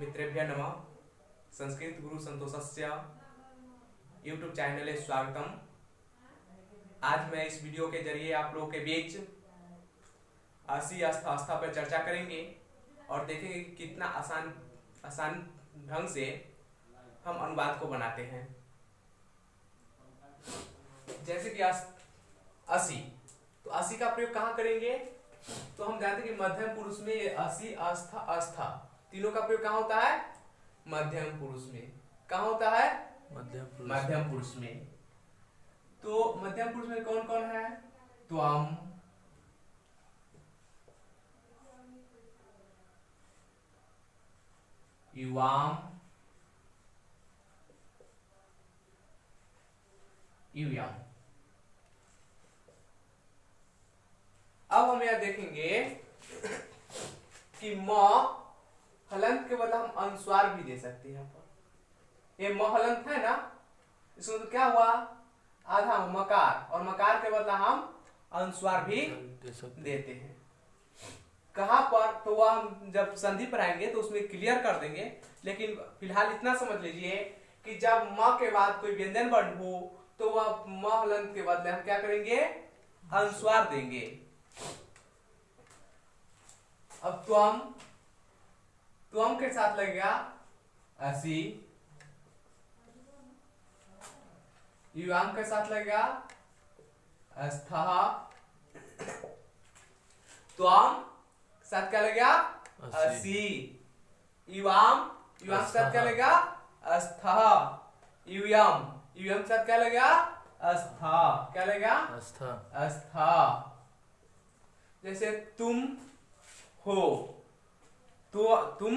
मित्रेभ्यः नमः। संस्कृत गुरु संतोषस्य यूट्यूब चैनले स्वागतम। आज मैं इस वीडियो के जरिए आप लोगों के बीच असी आस्था पर चर्चा करेंगे और देखेंगे कि कितना आसान ढंग से हम अनुवाद को बनाते हैं। जैसे कि असी, तो असी का प्रयोग कहाँ करेंगे? तो हम जानते हैं कि मध्यम पुरुष में ये असी, आस्था, आस्था तीनों का प्रयोग कहाँ होता है? मध्यम पुरुष में। कहाँ होता है? मध्यम पुरुष में। तो मध्यम पुरुष में कौन कौन है? त्वम, युवाम, युयाम। अब हम यह देखेंगे कि म हलंत के बदले हम अनुस्वार भी दे सकते हैं। यहाँ पर ये म हलंत है ना, इसमें तो क्या हुआ? आधा मकार, और मकार के बदला हम अनुस्वार भी देते हैं। कहाँ पर? तो वह हम जब संधि पर आएंगे तो उसमें क्लियर कर देंगे, लेकिन फिलहाल इतना समझ लीजिए कि जब म के बाद कोई व्यंजन वर्ण हो तो वह म हलंत के बदले हम क्या करेंगे? अनुस्वार देंगे। अब त्वम के साथ लगेगा असी, युवाम के साथ लगेगा अस्था, त्वम के साथ क्या लगेगा? असी, युवाम के साथ क्या लगेगा? अस्था, युयम के साथ क्या लगेगा? अस्था, क्या लगेगा? अस्था। जैसे तुम हो, तो तुम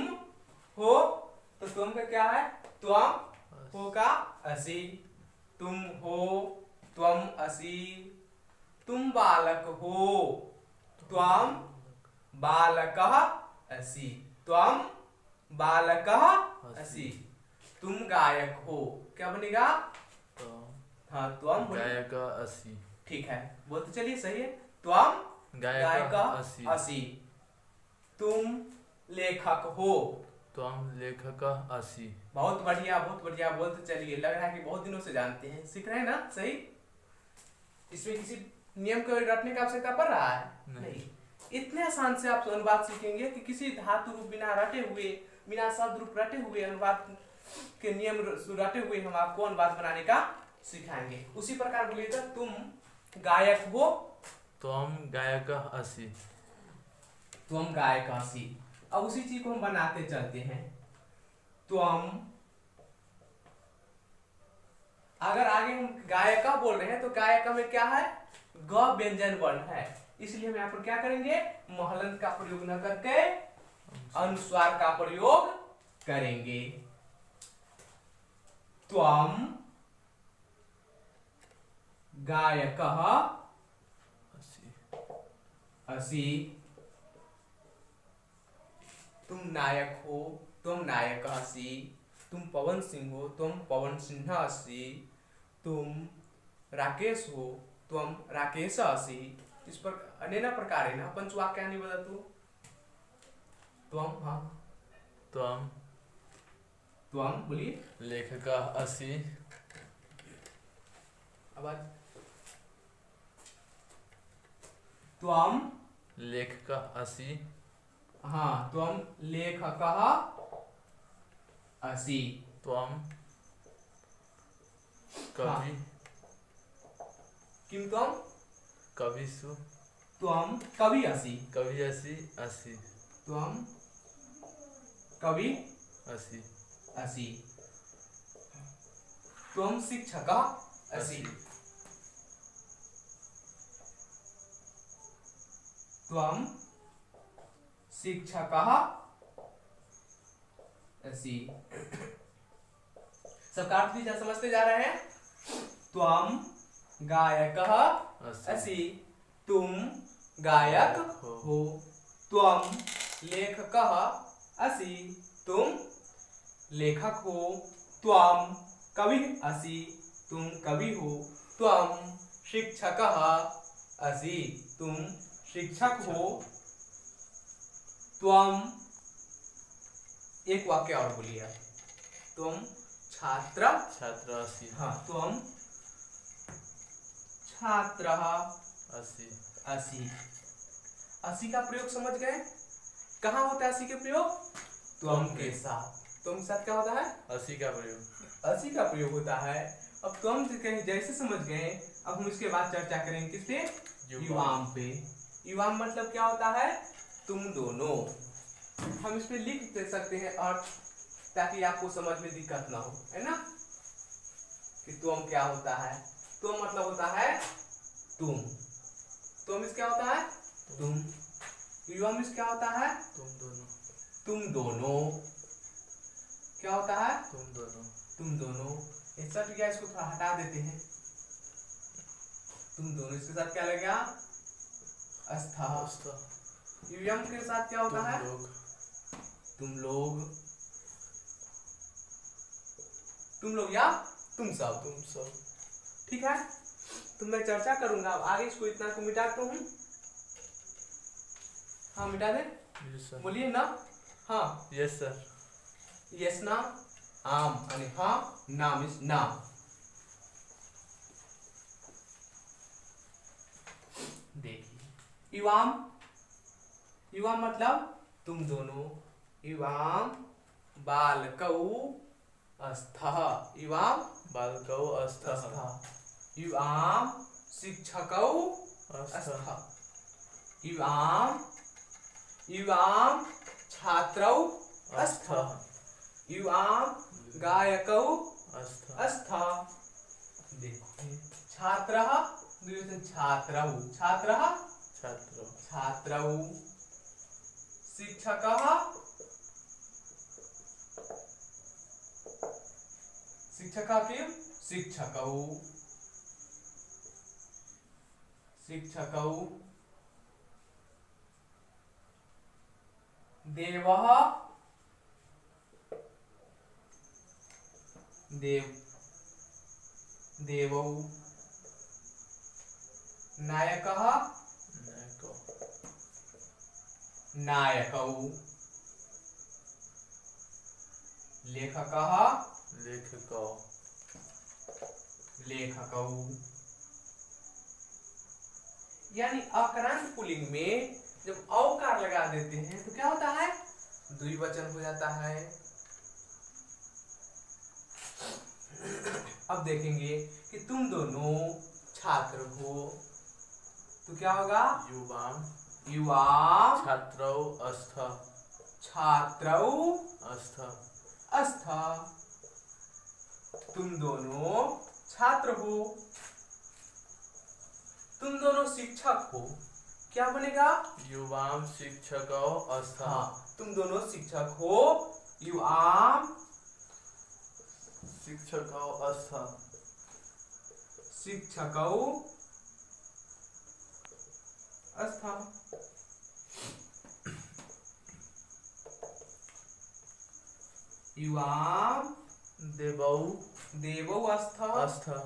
हो, तो तुम का क्या है? त्वम, हो का असी, तुम हो, त्वम असी। तुम बालक हो, त्वम बालकः असि, त्वम बालकः असि। तुम गायक हो, क्या बनेगा? हाँ, त्वम गायक असि। ठीक है, वो तो चलिए सही है। त्वम गायक असि। तुम लेखक हो, त्वम लेखक असि। बहुत बढ़िया, बहुत बढ़िया। बोलते चलिए, लग रहा है कि बहुत दिनों से जानते हैं, सीख रहे हैं ना? सही। इसमें किसी नियम को रटने की आवश्यकता पड़ रहा है? नहीं। इतने आसान से आप अनुवाद सीखेंगे कि किसी धातु रूप बिना रटे हुए, बिना शब्द रूप रटे हुए, अनुवाद के नियम रटे हुए हम आपको अनुवाद बनाने का सिखाएंगे। उसी प्रकार बोलिएगा, तुम गायक हो, त्वम गायक असि। त्वम गायक असि। अब उसी चीज को हम बनाते चलते हैं। त्वम, अगर आगे हम गायका बोल रहे हैं तो गायका में क्या है? ग व्यंजन वर्ण है, इसलिए हम यहाँ पर क्या करेंगे? महलंत का प्रयोग न करके अनुस्वार का प्रयोग करेंगे। त्वम गायकः असि। तुम नायक हो, तुम नायक असि। तुम पवन सिंह हो, तुम पवन सिंह असि। तुम राकेश हो, तुम राकेश असि। इस पर अनेक प्रकार है ना, पंचवाक्यानि वदतु। त्वम, हाँ, त्वम बोलिए। लेखक असि। आवाज। त्वम लेखक असि। हाँ, त्वम लेखकः असि। त्वम कवि। किम त्वम? कविषु। त्वम कवि असि। कवि असि असि। त्वम कवि असि असि। त्वम शिक्षकः असि। त्वम शिक्षकः असि। सबका अर्थ भी समझते जा रहे हैं। त्वम गायकः असि, तुम गायक हो। त्वम लेखकः असि, तुम लेखक हो। त्वम कवि असि, तुम कवि हो। त्वम शिक्षकः असि, तुम शिक्षक हो। त्वम एक वाक्य और बोलिए आप। तुम छात्र, छात्र असि। हाँ तुम छात्र असि। असि। असि का प्रयोग समझ गए? कहाँ होता है असि के प्रयोग? तुम के साथ। तुम के साथ क्या होता है? असि का प्रयोग। असि का प्रयोग होता है। अब तुम कहीं जैसे समझ गए, अब हम इसके बाद चर्चा करेंगे किस पे? युवाम पे। युवाम मतलब क्या होता है? तुम दोनों। हम इस पे लिख दे सकते हैं अर्थ, ताकि आपको समझ में दिक्कत ना हो, है ना? कि तुम क्या होता है? तुम मतलब होता है तुम। तुम इस क्या होता है? तुम। युवाम इस क्या होता है? तुम दोनों। तुम दोनों। क्या होता है? तुम दोनों। तुम दोनों। ये सट गया, इसको थोड़ा हटा देते हैं। तुम दोनों, इसके साथ क्या लगेगा? अस्था। अस्था। युयम के साथ क्या होता है? तुम लोग। तुम लोग। तुम लोग या तुम सब। तुम सब। ठीक है, तो मैं चर्चा करूंगा। अब आगे इसको इतना को मिटाता हूँ। हाँ मिटा दे, यस सर। बोलिए ना। हाँ यस सर। यस ना। आम आणि हाँ, नाम इज नाम। देखिए युवाम। युवाम मतलब तुम दोनों। युवाम बालकौ अस्थः। युवाम बालकौ अस्थः। अस्थः। युवाम शिक्षकौ अस्थः। अस्थः। युवाम युवाम छात्रौ अस्थः। अस्थः। युवाम गायकौ अस्थः। अस्थः। देखिए छात्रः द्विवचन छात्रौ। छात्रः छात्र। छात्रौ। शिक्षकः शिक्षकः किं? शिक्षकौ। शिक्षकौ। देवः देव देवौ। नायकः नायकौ। नायकौ। लेखकः लेखकौ। लेखकौ। यानी अकारांत पुल्लिंग में जब औकार लगा देते हैं तो क्या होता है? द्विवचन हो जाता है। अब देखेंगे कि तुम दोनों छात्र हो तो क्या होगा? युवाम युवाम छात्रौ अस्थः। छात्रौ अस्थः। अस्थः। तुम दोनों छात्र हो, तुम दोनों शिक्षक हो, क्या बनेगा? युवाम शिक्षकौ अस्थः। हाँ, तुम दोनों शिक्षक हो। युवाम शिक्षकौ अस्थः। शिक्षकौ अस्थः। युवाम देवौ देवौ अस्थः। अस्थः।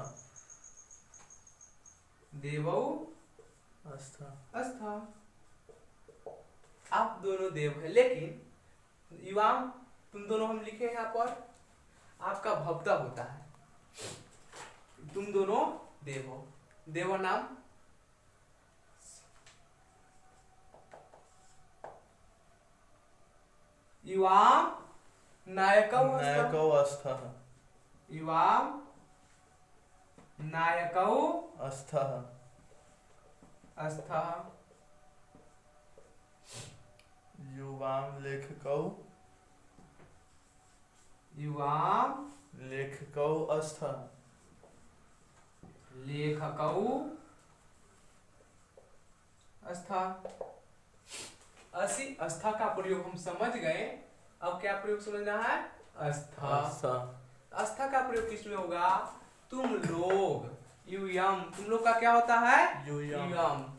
देवौ अस्थः। अस्थः। आप दोनों देव है, लेकिन युवाम तुम दोनों हम लिखे हैं यहाँ पर, आपका भवता होता है। तुम दोनों देव हो। देव नाम युवाम नायकौ नायकौ अस्थः। युवाम नायकौ अस्थः। अस्थः। युवाम लेखकौ युवाम लेखकौ अस्थः। लेखकौ अस्थः। असि अस्थः का प्रयोग हम समझ गए। अब क्या प्रयोग समझना है? अस्थः। अस्थः। अस्थः का प्रयोग किसमें होगा? तुम लोग। युयम, तुम लोग का क्या होता है? युयम। युयम।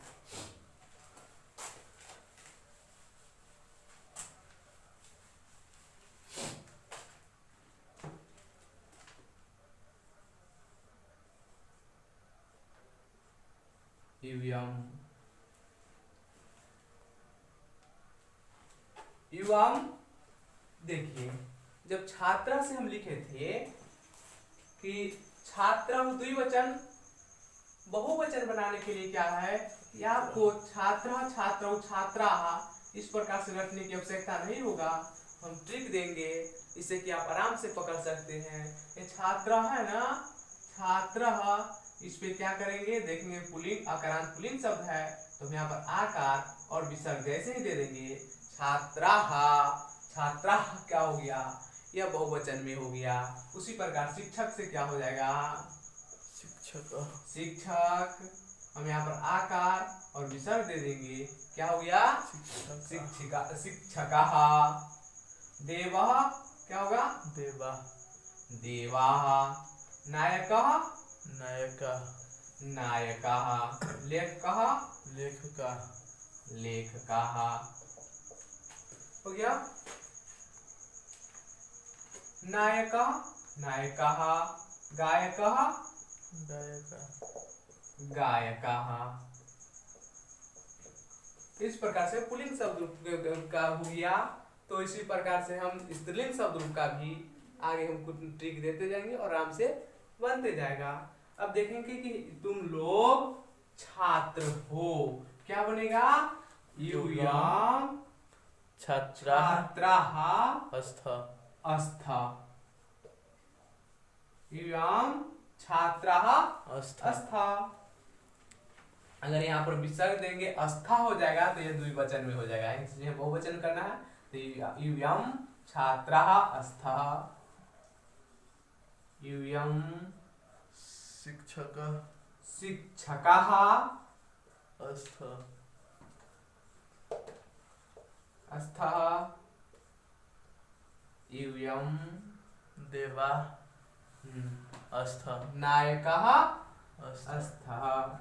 युयम। युवम देखिए, जब छात्रा से हम लिखे थे कि छात्रा द्विवचन बहुवचन बनाने के लिए क्या है कि आपको छात्रा छात्रौ छात्राः इस प्रकार से रखने की आवश्यकता नहीं होगा। हम ट्रिक देंगे इससे कि आप आराम से पकड़ सकते हैं। ये छात्रा है ना, छात्र, इस पे क्या करेंगे देखेंगे, पुल्लिंग आकारांत पुल्लिंग शब्द है तो हम यहाँ पर आकार और विसर्ग जैसे ही दे देंगे। छात्राः, छात्राः क्या हो गया, यह बहुवचन में हो गया। उसी प्रकार शिक्षक से क्या हो जाएगा, शिक्षक। शिक्षक, हम यहाँ पर आकार और विसर्ग दे देंगे, क्या हो गया, शिक्षिका, शिक्षकः। देवः क्या होगा, देवा। देवाः। नायकः, नायकः। नायकाः। लेखकः, लेखका। लेखकाः। हो गया। नायकः, नायकाः। गायकः, गायका। गायकाः। इस प्रकार से पुल्लिंग शब्द का हो गया। तो इसी प्रकार से हम स्त्रीलिंग शब्द रूप का भी आगे हम कुछ ट्रिक देते जाएंगे और आराम से बनते जाएगा। अब देखेंगे कि तुम लोग छात्र हो, क्या बनेगा, यूयं छात्राः अस्थ। अस्थ। यूयं छात्राः अस्थ। अस्थ। अगर यहाँ पर विसर्ग देंगे अस्था हो जाएगा तो यह द्विवचन में हो जाएगा, इसलिए बहुवचन करना है तो यूयं छात्राः अस्थ। यूयं शिक्षक। शिक्षकाः अस्थ। अस्थः। यूयं देवा। अस्थ। नायकः अस्थ। अस्थः।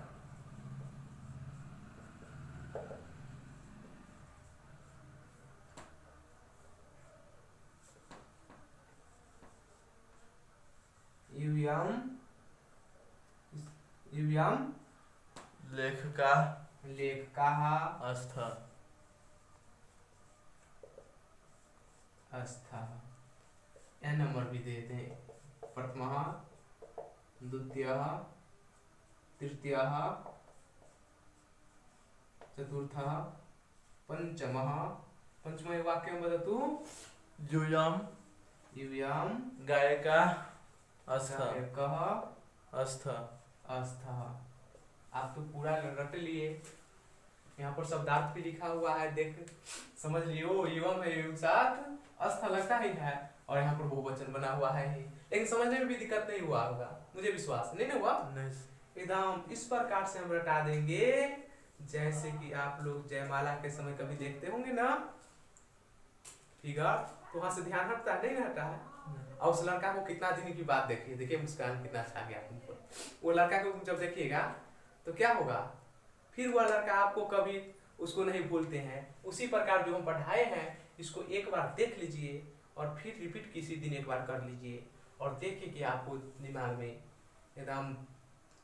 यूयं लेखका। लेखकाः अस्थ। अस्थः। यह नंबर भी देते हैं, प्रथमः, द्वितीयः, तृतीयः, चतुर्थः, पंचमः। पंचमः वाक्य में बता तू, यूयं यूयं गायका। अस्थ। गायकः अस्थ। अस्थः। आप तो पूरा रट लिए, यहाँ पर शब्दार्थ भी लिखा हुआ है, देख समझ लियो। युवम है, युग साथ अस्थ लगता ही है और यहाँ पर बहुवचन बना हुआ है ही, लेकिन समझने में भी दिक्कत नहीं हुआ होगा, मुझे विश्वास नहीं ना हुआ। नहीं। एकदम इस प्रकार से हम रटा देंगे जैसे कि आप लोग जयमाला के समय कभी देखते होंगे ना, ठीक है, तो वहां से ध्यान हटता है, नहीं ना हटा है। और उस लड़का को कितना दिन की बात देखिए, देखिए मुस्कान कितना अच्छा गया तुमको। वो लड़का को जब देखिएगा तो क्या होगा, फिर वह लड़का आपको कभी उसको नहीं भूलते हैं। उसी प्रकार जो हम पढ़ाए हैं इसको एक बार देख लीजिए और फिर रिपीट किसी दिन एक बार कर लीजिए और देखिए कि आपको दिमाग में एकदम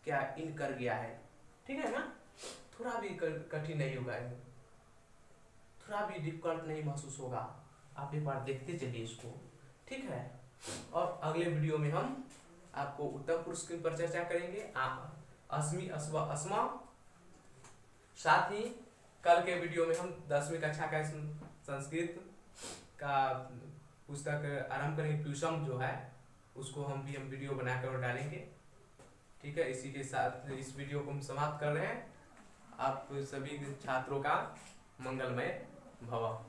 क्या इन कर गया है, ठीक है ना। थोड़ा भी कठिन नहीं होगा, थोड़ा भी डिफिकल्ट नहीं महसूस होगा। आप एक बार देखते चलिए इसको, ठीक है। और अगले वीडियो में हम आपको उत्तम पुरुष पर चर्चा करेंगे, अस्मि अस्वा अस्मा। साथ ही कल के वीडियो में हम 10वीं कक्षा का संस्कृत का पुस्तक आरंभ करेंगे, ट्यूशन जो है उसको हम वीडियो बनाकर डालेंगे, ठीक है। इसी के साथ इस वीडियो को हम समाप्त कर रहे हैं। आप सभी छात्रों का मंगलमय भव।